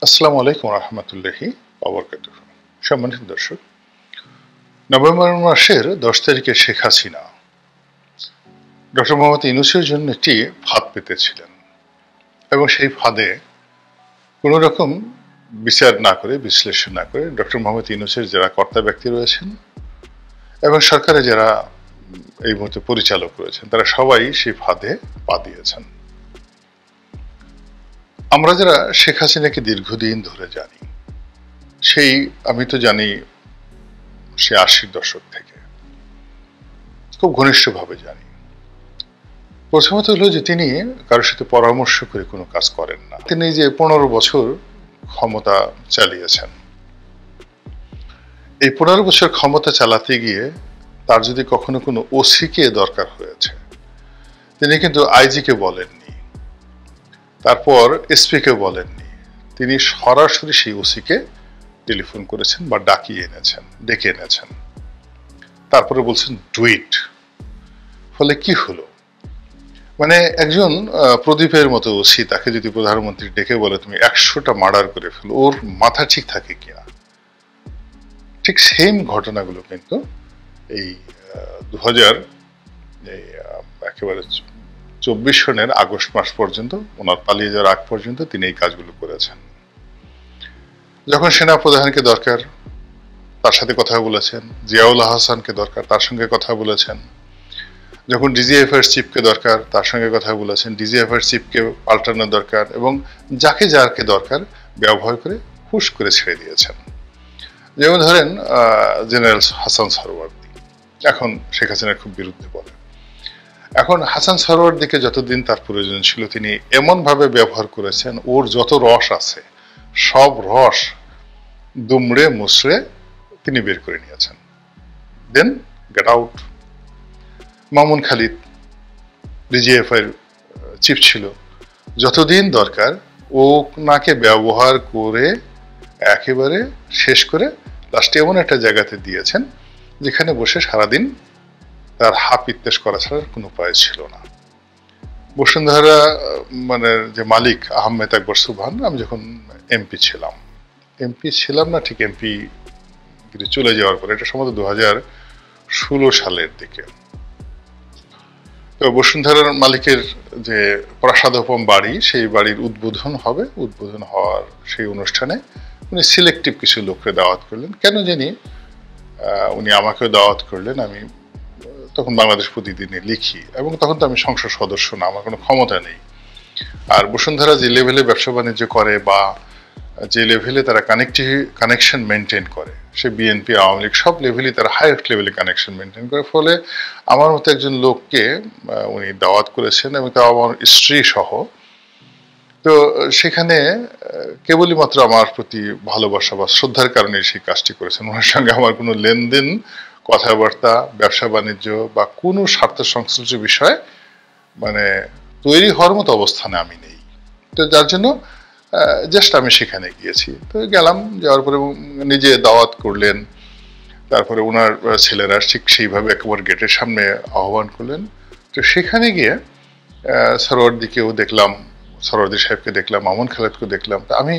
আসসালামু আলাইকুম রহমতুল্লাহি ওয়া বারাকাতুহু। সম্মানিত দর্শক, নভেম্বর মাসের 10 তারিখে শেখ হাসিনা ডক্টর মোহাম্মদ ইউনূসের জন্য একটি ফাঁদ পেতেছিলেন এবং সেই ফাঁদে কোনো রকম বিচার না করে, বিশ্লেষণ না করে ডক্টর মোহাম্মদ ইউনূসের যারা কর্তা ব্যক্তি রয়েছেন এবং সরকারে যারা এই মুহূর্তে পরিচালক রয়েছেন, তারা সবাই সেই ফাঁদে পা দিয়েছেন। আমরা যারা শেখ হাসিনাকে দীর্ঘদিন ধরে জানি, আমি তো জানি সে 80-র দশক থেকে খুব ঘনিষ্ঠভাবে জানি। প্রথমত হলো যে তিনি কারোর সাথে পরামর্শ করে কোনো কাজ করেন না। তিনি যে 15 বছর ক্ষমতা চালিয়েছেন, এই 15 বছর ক্ষমতা চালাতে গিয়ে তার যদি কখনো কোনো ওসিকে দরকার হয়েছে, তিনি কিন্তু আইজিকে বলেননি, তারপর এসপিকে বলেননি, তিনি সরাসরি সেই ওসিকে টেলিফোন করেছেন বা ডেকে এনেছেন, তারপরে বলছেন ডুইট। ফলে কি হলো, মানে একজন প্রদীপের মতো ওসি, তাকে যদি প্রধানমন্ত্রী ডেকে বলে তুমি 100টা মার্ডার করে ফেলো, ওর মাথা ঠিক থাকে কিনা? ঠিক সেম ঘটনাগুলো কিন্তু এই 2000 একেবারে 24 সনের আগস্ট মাস পর্যন্ত, ওনার পালিয়ে যাওয়ার আগ পর্যন্ত তিনি এই কাজগুলো করেছেন। যখন সেনা প্রধানকে দরকার, তার সাথে কথা বলেছেন। জিয়াউল হাসানকে দরকার, তার সঙ্গে কথা বলেছেন। যখন ডিজিএফআই চিফকে দরকার, তার সঙ্গে কথা বলেছেন। ডিজিএফআই চিফকে পাল্টানো দরকার এবং যাকে দরকার ব্যবহার করে হুশ করে ছেড়ে দিয়েছেন। যেমন ধরেন জেনারেল হাসান সরওয়ার্দী এখন শেখ হাসিনার খুব বিরুদ্ধে বলেন। এখন হাসান সরওয়ার্দীকে যতদিন তার প্রয়োজন ছিল তিনি এমনভাবে ব্যবহার করেছেন, ওর যত রস আছে সব রস দুমড়ে মুচড়ে তিনি বের করে নিয়েছেন। Then get out. Mamun Khalid DGFI chief ছিল, যতদিন দরকার ওনাকে ব্যবহার করে একেবারে শেষ করে লাস্টে এমন একটা জায়গাতে দিয়েছেন যেখানে বসে সারাদিন তার হাপ ইত্তেশ করা ছাড়া কোনো উপায় ছিল না। বসুন্ধরা মানে যে মালিক আহমেদ আকবর সুবহান, আমি যখন এমপি ছিলাম না, ঠিক এমপি চলে যাওয়ার পরে, এটা সম্ভবত 2016 সালের দিকে, তো বসুন্ধরার মালিকের যে প্রাসাদোপম বাড়ি, সেই বাড়ির উদ্বোধন হবে। উদ্বোধন হওয়ার সেই অনুষ্ঠানে উনি সিলেক্টিভ কিছু লোককে দাওয়াত করলেন। কেন জানি উনি আমাকেও দাওয়াত করলেন। আমি তখন বাংলাদেশ প্রতিদিনে লিখি এবং তখন তো আমি সংসদ সদস্য না, আমার কোনো ক্ষমতা নেই। আর বসুন্ধরা যে লেভেলে ব্যবসা বাণিজ্য করে বা যে লেভেলে তারা কানেকশন মেনটেন করে, সে বিএনপি আওয়ামী লীগ সব লেভেলই তারা হাইয়েস্ট লেভেলে কানেকশন মেনটেন করে। ফলে আমার মতো একজন লোককে উনি দাওয়াত করেছেন এবং তাও আমার স্ত্রী সহ। তো সেখানে কেবলই মাত্র আমার প্রতি ভালোবাসা বা শ্রদ্ধার কারণে সেই কাজটি করেছেন। ওনার সঙ্গে আমার কোনো লেনদেন, কথাবার্তা, ব্যবসা বাণিজ্য বা কোনো স্বার্থ সংশ্লিষ্ট বিষয় মানে তৈরি হওয়ার মতো অবস্থানে আমি নেই। তো যার জন্য জাস্ট আমি সেখানে গিয়েছি। তো গেলাম, যাওয়ার পরে নিজে দাওয়াত করলেন, তারপরে ওনার ছেলেরা ঠিক সেইভাবে একেবারে গেটের সামনে আহ্বান করলেন। তো সেখানে গিয়ে সরওয়ার্দীকেও দেখলাম, সরওয়ার্দী সাহেবকে দেখলাম, মামুন খালেদকে দেখলাম। আমি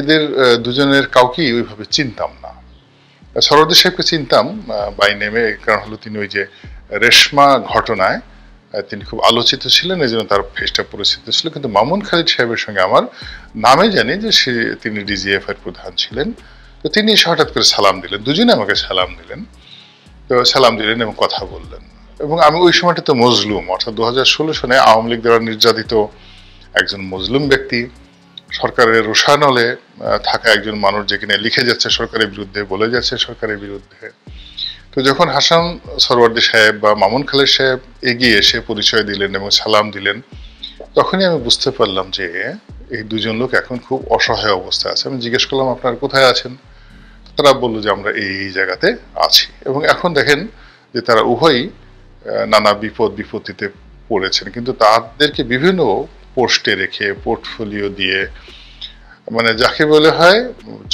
এদের দুজনের কাউকেই ওইভাবে চিনতাম না। সরওয়ার্দী সাহেবকে চিনতাম বাই নেমে, কারণ হলো তিনি ওই যে রেশমা ঘটনায় তিনি খুব আলোচিত ছিলেন, এই জন্য তার ফেসটা পরিচিত ছিল। কিন্তু মামুন খালিদ সাহেবের সঙ্গে আমার নামে জানি যে তিনি ডিজিএফআই প্রধান ছিলেন। তো তিনি হঠাৎ করে সালাম দিলেন, দুজনে আমাকে সালাম দিলেন। তো সালাম দিলেন এবং কথা বললেন। এবং আমি ওই সময়টা তো মজলুম, অর্থাৎ 2016 সনে আওয়ামী লীগ দ্বারা নির্যাতিত একজন মজলুম ব্যক্তি, সরকারের রোষানলে থাকা একজন মানুষ, যে কিনা লিখে যাচ্ছে সরকারের বিরুদ্ধে, বলে যাচ্ছে সরকারের বিরুদ্ধে। তো যখন হাসান সরওয়ার্দী সাহেব বা মামুন খালেদ সাহেব এগিয়ে এসে পরিচয় দিলেন এবং সালাম দিলেন, তখনই আমি বুঝতে পারলাম যে এই দুজন লোক এখন খুব অসহায় অবস্থায় আছে। আমি জিজ্ঞেস করলাম আপনারা কোথায় আছেন? তারা বললো যে আমরা এই জায়গাতে আছি। এবং এখন দেখেন যে তারা উভয়ই নানা বিপত্তিতে পড়েছেন, কিন্তু তাদেরকে বিভিন্ন পোস্টে রেখে, পোর্টফোলিও দিয়ে, মানে যাকে বলে হয়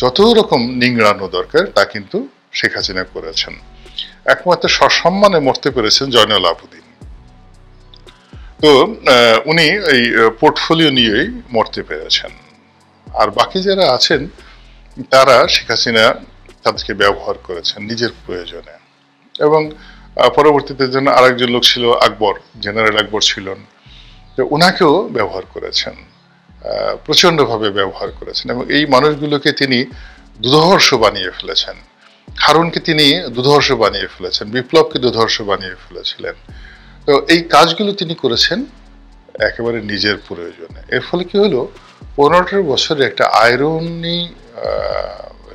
যত রকম নিংড়ানো দরকার তা কিন্তু শেখ হাসিনা করেছেন। একমাত্র সসম্মানে মরতে পেরেছেন জয়নুল আবেদিন। তো উনি এই পোর্টফোলিও নিয়েই মরতে পেরেছেন। আর বাকি যারা আছেন তারা শেখ হাসিনা তাদেরকে ব্যবহার করেছেন নিজের প্রয়োজনে। এবং পরবর্তীতে যেন আরেকজন লোক ছিল আকবর, জেনারেল আকবর ছিলেন, তো ওনাকেও ব্যবহার করেছেন, প্রচন্ডভাবে ব্যবহার করেছেন। এবং এই মানুষগুলোকে তিনি দুধর্ষ বানিয়ে ফেলেছেন। হারুনকে তিনি দুধর্ষ বানিয়ে ফেলেছেন, বিপ্লবকে দুধর্ষ বানিয়ে ফেলেছিলেন। তো এই কাজগুলো তিনি করেছেন একেবারে নিজের প্রয়োজনে। এর ফলে কি হলো, 15 বছরে একটা আয়রনি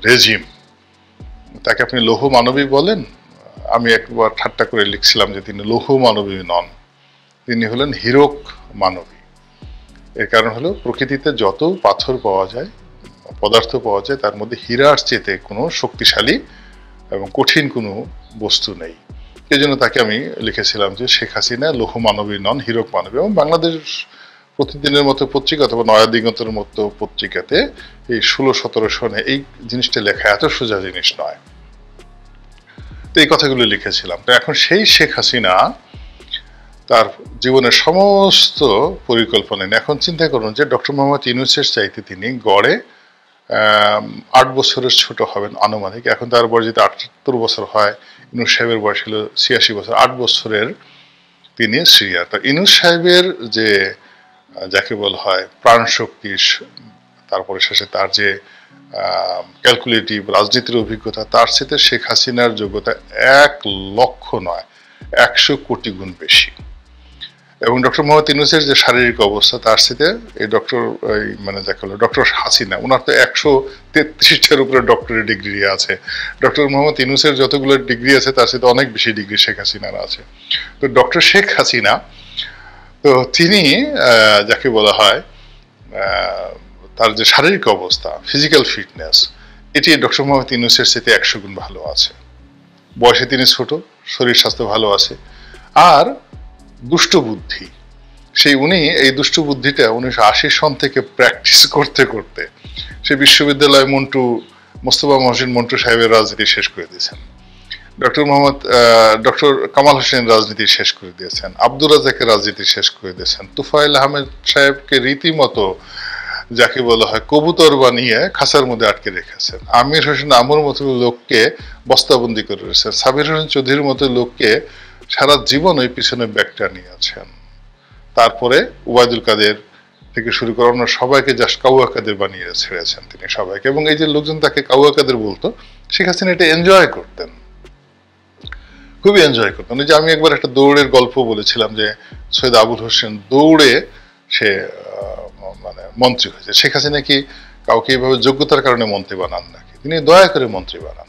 রেজিম, তাকে আপনি লৌহ মানবী বলেন, আমি একবার ঠাট্টা করে লিখছিলাম যে তিনি লৌহ মানবী নন, তিনি হলেন হীরক মানবী। এর কারণ হলো প্রকৃতিতে যত পাথর পাওয়া যায়, পদার্থ পাওয়া যায়, তার মধ্যে হীরার চেয়ে কোনো শক্তিশালী এবং কঠিন কোনো বস্তু নেই। এই জন্য তাকে আমি লিখেছিলাম যে শেখ হাসিনা লৌহ মানবী নন, হীরক মানবী। এবং বাংলাদেশ প্রতিদিনের মতো পত্রিকা অথবা নয়া দিগন্তের মতো পত্রিকাতে এই 16-17 সনে এই জিনিসটা লেখা এত সোজা জিনিস নয়। তো এই কথাগুলো লিখেছিলাম। তো এখন সেই শেখ হাসিনা তার জীবনের সমস্ত পরিকল্পনা নিয়ে, এখন চিন্তা করুন যে ডক্টর মোহাম্মদ ইউনূসের চাইতে তিনি গড়ে 8 বছরের ছোট হবেন আনুমানিক। এখন তার বয়স যদি 78 বছর হয়, ইউনূস সাহেবের বয়স ছিল 86 বছর, 8 বছরের তিনি সিনিয়র। তো ইউনূস সাহেবের যে যাকে বলা হয় প্রাণশক্তি, তারপরে শেষে তার যে ক্যালকুলেটিভ রাজনীতির অভিজ্ঞতা, তার সাথে শেখ হাসিনার যোগ্যতা 1 লক্ষ নয় 100 কোটি গুণ বেশি। এবং ডক্টর মোহাম্মদ ইউনূসের যে শারীরিক অবস্থা, তার সাথে এই মানে যাকে বলে ডক্টর হাসিনা, ওনার তো 133টার উপরে ডক্টরেট ডিগ্রি আছে। ডক্টর মোহাম্মদ ইউনূসের যতগুলো ডিগ্রি আছে তার সাথে অনেক বেশি ডিগ্রি শেখ হাসিনার আছে। তো ডক্টর শেখ হাসিনা, তো তিনি যাকে বলা হয় তার যে শারীরিক অবস্থা, ফিজিক্যাল ফিটনেস, এটি ডক্টর মোহাম্মদ ইউনূসের সাথে 100 গুণ ভালো আছে। বয়সে তিনি ছোট, শরীর স্বাস্থ্য ভালো আছে। আর দুষ্ট বুদ্ধি, উনি এই দুষ্ট বুদ্ধিটা 1980 সন থেকে প্র্যাকটিস করতে করতে সে বিশ্ববিদ্যালয় মোস্তফা মহসিন মন্টু সাহেবের রাজনীতি শেষ করে দিয়েছেন, ডক্টর কামাল হোসেন রাজনীতি শেষ করে দিয়েছেন, আব্দুর রাজ্জাকের রাজনীতি শেষ করে দিয়েছেন, তুফাইল আহমেদ সাহেবকে রীতিমতো যাকে বলা হয় কবুতর বানিয়ে খাঁচার মধ্যে আটকে রেখেছেন, আমির হোসেন আমর মতো লোককে বস্তাবন্দি করে রেখেছেন, সাবির হোসেন চৌধুরীর মতো লোককে সারা জীবন ওই পিছনে ব্যাগটা নিয়েছেন। তারপরে ওবায়দুল কাদের থেকে শুরু করে অন্য সবাইকে জাস্ট কাউয়া কাদের বানিয়ে ছেড়েছেন তিনি সবাইকে। এবং এই যে লোকজন তাকে কাউয়া কাদের বলতো, শেখ হাসিনা এটা এনজয় করতেন, খুবই এনজয় করতেন। যে আমি একবার একটা দৌড়ের গল্প বলেছিলাম যে সৈয়দ আবুল হোসেন দৌড়ে সে মানে মন্ত্রী হয়েছে। শেখ হাসিনা কি কাউকে এইভাবে যোগ্যতার কারণে মন্ত্রী বানান নাকি? তিনি দয়া করে মন্ত্রী বানান,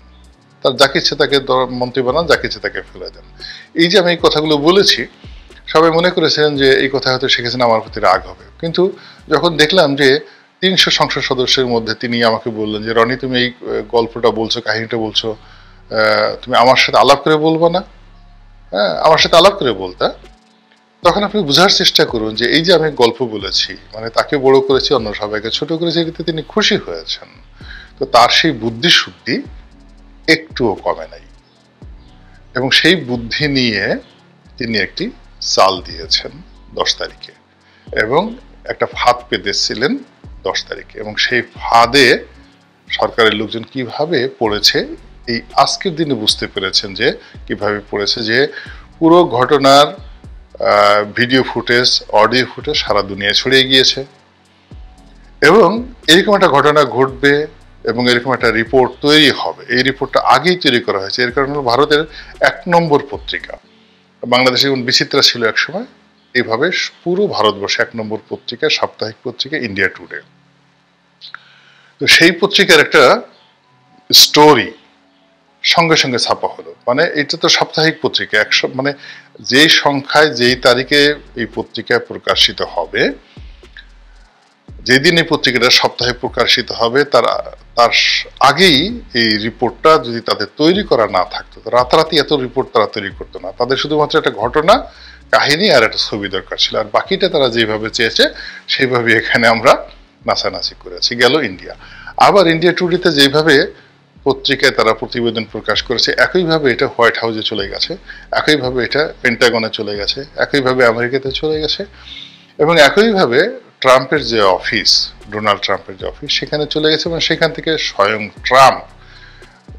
তার যাকে ইচ্ছে তাকে মন্ত্রী বানান, যাকে ইচ্ছে তাকে ফেলে দেন। এই যে আমি এই কথাগুলো বলেছি, সবাই মনে করেছিলেন যে এই কথা হয়তো শেখ হাসিনা আমার প্রতি রাগ হবে। কিন্তু যখন দেখলাম যে 300 সংসদ সদস্যের মধ্যে তিনি আমাকে বললেন যে রনি, তুমি এই গল্পটা বলছো, কাহিনীটা বলছো, তুমি আমার সাথে আলাপ করে বলবো না? হ্যাঁ, আমার সাথে আলাপ করে বলতা। তখন আপনি বোঝার চেষ্টা করুন যে এই যে আমি গল্প বলেছি, মানে তাকে বড় করেছি, অন্য সবাইকে ছোট করেছি, এতে তিনি খুশি হয়েছেন। তো তার সেই বুদ্ধি শুদ্ধি একটুও কমে নাই। এবং সেই বুদ্ধি নিয়ে তিনি একটি চাল দিয়েছেন 10 তারিখে, এবং একটা ফাঁদ পেতেছিলেন 10 তারিখে। এবং সেই ফাঁদে সরকারের লোকজন কিভাবে পড়েছে, এই আজকের দিনে বুঝতে পেরেছেন যে কিভাবে পড়েছে। যে পুরো ঘটনার ভিডিও ফুটেজ, অডিও ফুটেজ সারা দুনিয়ায় ছড়িয়ে গিয়েছে। এবং এরকম একটা ঘটনা ঘটবে এবং এরকম একটা রিপোর্ট তৈরি হবে, এই রিপোর্টটা আগেই তৈরি করা হয়েছে। এর কারণে ভারতের 1 নম্বর পত্রিকা, বাংলাদেশে যেমন বিচিত্রা ছিল একসময়, এইভাবে পুরো ভারতবর্ষে 1 নম্বর পত্রিকা, সাপ্তাহিক পত্রিকা ইন্ডিয়া টুডে। তো সেই পত্রিকার একটা স্টোরি সঙ্গে সঙ্গে ছাপা হলো। মানে এটা তো সাপ্তাহিক পত্রিকা, মানে যেই সংখ্যায় যেই তারিখে এই পত্রিকায় প্রকাশিত হবে, যেদিন এই পত্রিকাটা সপ্তাহে প্রকাশিত হবে, তার আগেই এই রিপোর্টটা যদি তাদের তৈরি করা না থাকতো, রাতারাতি এত রিপোর্ট তারা তৈরি করতো না। তাদের শুধুমাত্র একটা ঘটনা, কাহিনী আর একটা ছবি দরকার ছিল, আর বাকিটা তারা যেভাবে চেয়েছে সেইভাবে এখানে আমরা নাচানাচি করেছি। গেল ইন্ডিয়া। আবার ইন্ডিয়া টুডেতে যেভাবে পত্রিকায় তারা প্রতিবেদন প্রকাশ করেছে, একইভাবে এটা হোয়াইট হাউসে চলে গেছে, একইভাবে এটা পেন্টাগনে চলে গেছে, একইভাবে আমেরিকাতে চলে গেছে, এবং একইভাবে ট্রাম্পের যে অফিস, ডোনাল্ড ট্রাম্পের যে অফিস, সেখানে চলে গেছে এবং সেখান থেকে স্বয়ং ট্রাম্প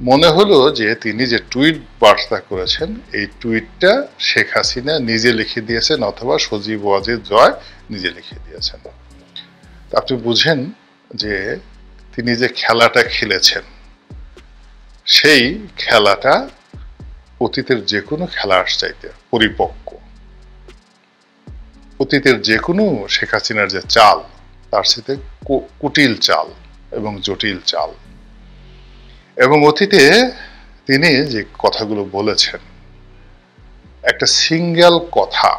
মনে হলো যে তিনি যে টুইট বার্তা করেছেন এই টুইটটা শেখ হাসিনা নিজে লিখে দিয়েছেন অথবা সজীব ওয়াজেদ জয় নিজে লিখে দিয়েছেন। আপনি বুঝেন যে তিনি যে খেলাটা খেলেছেন সেই খেলাটা অতীতের যে কোনো খেলার চাইতে পরিপক্ক। অতীতের যে কোনো শেখ হাসিনার যে চাল তার সাথে কুটিল চাল এবং জটিল চাল। এবং অতীতে তিনি যে কথাগুলো বলেছেন, একটা সিঙ্গেল কথা,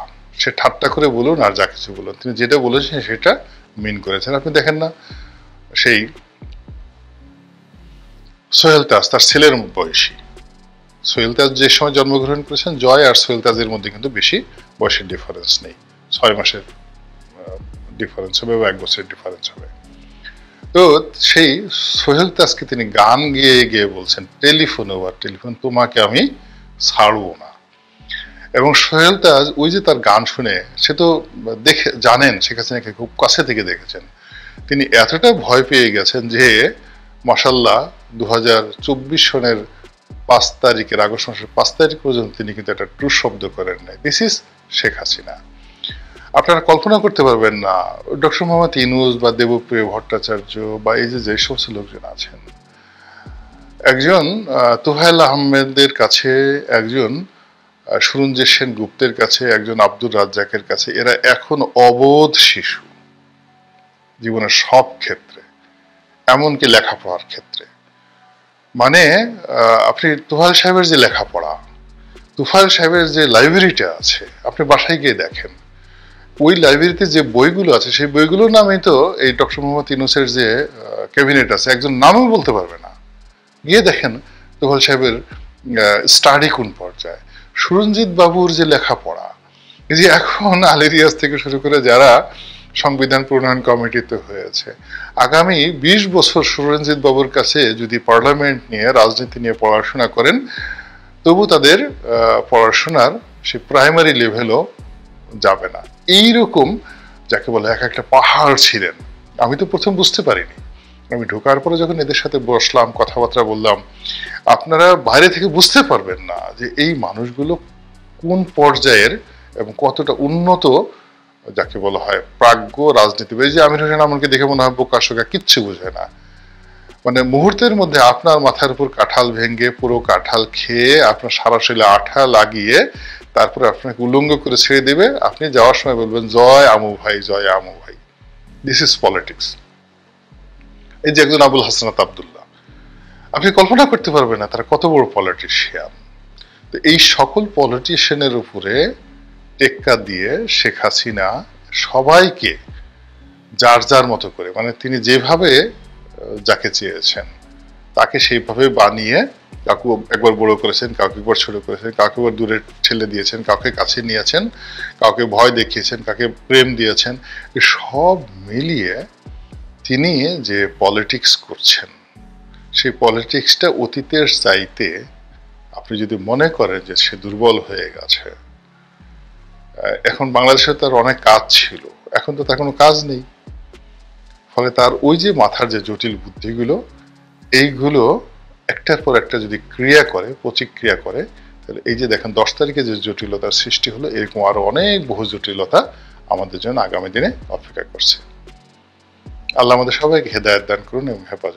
সে ঠাট্টা করে বলুন আর যা কিছু বলুন, তিনি যেটা বলেছেন সেটা মিন করেছেন। আপনি দেখেন না, সেই সোহেল তাজ তার ছেলের বয়সী, সোহেল তাজ যে সময় জন্মগ্রহণ করেছেন, জয় আর সোহেল তাজের মধ্যে কিন্তু বেশি বয়সের ডিফারেন্স নেই, 6 মাসের ডিফারেন্স হবে বা 1 বছরের ডিফারেন্স হবে। তো সেই সোহেল তাজকে তিনি গান গেয়ে গিয়ে বলছেন, টেলিফোন ওভার টেলিফোন, তোমাকে আমি ছাড়বো না। এবং সোহেল তাজ ওই যে তার গান শুনে, সে তো দেখে জানেন শেখ হাসিনাকে খুব কাছে থেকে দেখেছেন, তিনি এতটা ভয় পেয়ে গেছেন যে মাশাআল্লাহ 2024 সনের 5 তারিখের, আগস্ট মাসের 5 তারিখ পর্যন্ত তিনি কিন্তু একটা ট্রু শব্দ করেন নাই। This is Sheikh Hasina. আপনারা কল্পনা করতে পারবেন না ডক্টর মোহাম্মদ ইউনূস বা দেবপ্রিয় ভট্টাচার্য বা এই যে সমস্ত লোকজন আছেন, একজন তোফায়েল আহমেদের কাছে, একজন সুরঞ্জিত সেন গুপ্তের কাছে, একজন আব্দুর রাজ্জাকের কাছে, এরা এখন অবোধ শিশু জীবনের সব ক্ষেত্রে, এমনকি লেখাপড়ার ক্ষেত্রে। মানে আপনি তোফায়েল সাহেবের যে লেখাপড়া, তোফায়েল সাহেবের যে লাইব্রেরিটা আছে, আপনি বাসায় গিয়ে দেখেন ওই লাইব্রেরিতে যে বইগুলো আছে সেই বইগুলোর নামই তো এই ডক্টর মোহাম্মদ ইউনূসের যে ক্যাবিনেট আছে একজন নামও বলতে পারবে না। গিয়ে দেখেন তোফায়েল সাহেবের স্টাডি কোন পর্যায়ে, সুরঞ্জিত বাবুর যে লেখাপড়া, এই যে এখন আলী রিয়াজ থেকে শুরু করে যারা সংবিধান প্রণয়ন কমিটিতে হয়েছে, আগামী 20 বছর সুরঞ্জিত বাবুর কাছে যদি পার্লামেন্ট নিয়ে, রাজনীতি নিয়ে পড়াশোনা করেন, তবু তাদের পড়াশোনার সে প্রাইমারি লেভেলও যাবে না। এইরকম যাকে বলে এক একটা পাহাড় ছিলেন। আমি তো প্রথম বুঝতে পারিনি, আমি ঢোকার পরে যখন এদের সাথে বসলাম, কথাবার্তা বললাম, আপনারা বাইরে থেকে বুঝতে পারবেন না যে এই মানুষগুলো কোন পর্যায়ের এবং কতটা উন্নত, যাকে বলা হয় প্রাজ্ঞ রাজনীতিবিদ। যে আমির হোসেন আমলকে দেখে মনে হয় বোকা শোকা, কিচ্ছু বুঝে না। মানে মুহূর্তের মধ্যে আপনার মাথার উপর কাঁঠাল ভেঙে, পুরো কাঁঠাল খেয়ে, আপনার সারা শরীরে আঠা লাগিয়ে তারপরে আপনাকে উলঙ্গ করে ছেড়ে দেবে, আপনি যাওয়ার সময় বলবেন জয় আমু ভাই, জয় আমু ভাই। This is politics. এই যে একজন আবুল হাসনাত আব্দুল্লাহ, আপনি কল্পনা করতে পারবেন না তারা কত বড় পলিটিশিয়ান। তো এই সকল পলিটিশিয়ানের উপরে টেক্কা দিয়ে শেখ হাসিনা সবাইকে যার যার মতো করে, মানে তিনি যেভাবে যাকে চেয়েছেন তাকে সেইভাবে বানিয়ে, কাউকে একবার বড় করেছেন, কাউকে একবার ছোট করেছেন, কাউকে একবার দূরে ঠেলে দিয়েছেন, কাউকে কাছে নিয়েছেন, কাউকে ভয় দেখিয়েছেন, কাউকে প্রেম দিয়েছেন। সব মিলিয়ে তিনি যে পলিটিক্স করছেন, সেই পলিটিক্সটা অতীতের চাইতে আপনি যদি মনে করেন যে সে দুর্বল হয়ে গেছে, এখন বাংলাদেশে তার অনেক কাজ ছিল, এখন তো তার কোনো কাজ নেই। ফলে তার ওই যে মাথার যে জটিল বুদ্ধিগুলো, এইগুলো একটার পর একটা যদি ক্রিয়া করে, প্রতিক্রিয়া করে, তাহলে এই যে দেখেন 10 তারিখে যে জটিলতার সৃষ্টি হলো, এরকম আরো অনেক বহু জটিলতা আমাদের জন্য আগামী দিনে অপেক্ষা করছে। আল্লাহ আমাদের সবাইকে হেদায়েত দান করুন এবং হেফাজত